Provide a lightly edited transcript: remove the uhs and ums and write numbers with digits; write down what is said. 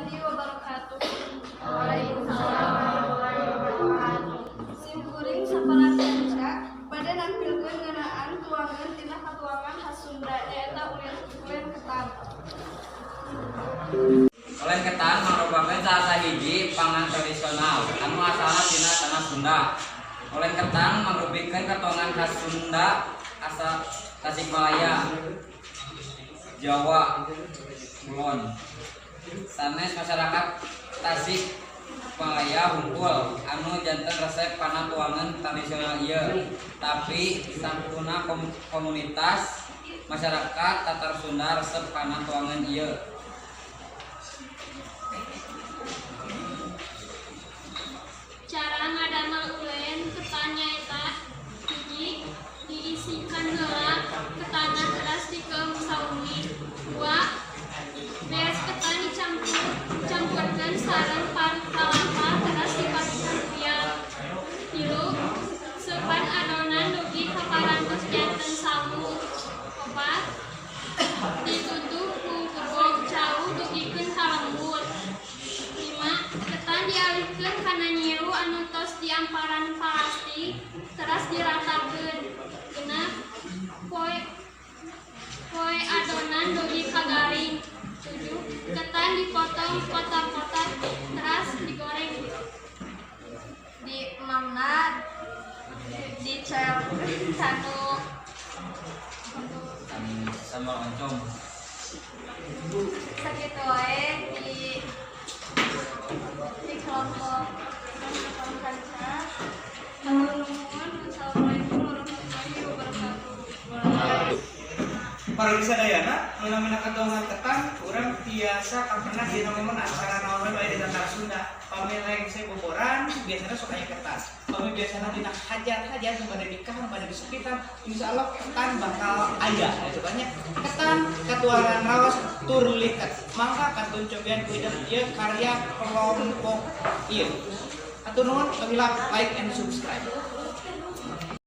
warahmatullahi wabarakatuh. Waalaikumsalam warahmatullahi wabarakatuh. Sim kuring sapalacanca pada nampilkeun ngeunaan tuangan tina katuangan khas Sunda nyaeta ulen ketan. Ulen ketan mangrupakeun salah sahiji pangan tradisional anu asalna tina tanah Sunda. Ulen ketan mangrupikeun katuangan khas Sunda asal Tasikmalaya, Jawa Kulon. Sanes masyarakat Tasikmalaya hungkul anu janten resep panah tuangan tradisional ieu. Tapi sampuna komunitas masyarakat Tatar Sunda resep panah tuangan ieu. Cara ngadamel ulen ketan nyaeta hiji diisikan heula ketanna teras dikeum saumi. 2. Beres ketan dicampurkeun sareng parut kelapa teras dipadukan uyah. 3. Seupan adonan dugi ka parantos janten samu. 4. Ditutup ku gembok cau dugikeun ka lembut. 5. Ketan dialihkeun kana nyiru anu tos diamparan plastik teras diratakeun. 6. Poe adonan dugi ka garing. 7. Ketan dipotong kotak-kotak teras digoreng. Di mamna dicampurkeun sanu Sama oncom. sakitu wae di kelompok kanca. Assalamualaikum warahmatullahi wabarakatuh. Para sadayana menamina katuangan ketan urang tiasa kapenah dina momen acara naon bae di Tatar Sunda. Pami lengse boboran biasana sok aya ketan. Pami biasana dina hajat-hajat bade nikah bade disepitan insyaallah ketan bakal aya atuh banyak. Ketan katuangan raos tur liket. Mangga kantun cobian kuideuh ieu karya kelompok ieu. Atur nuhun, like and subscribe.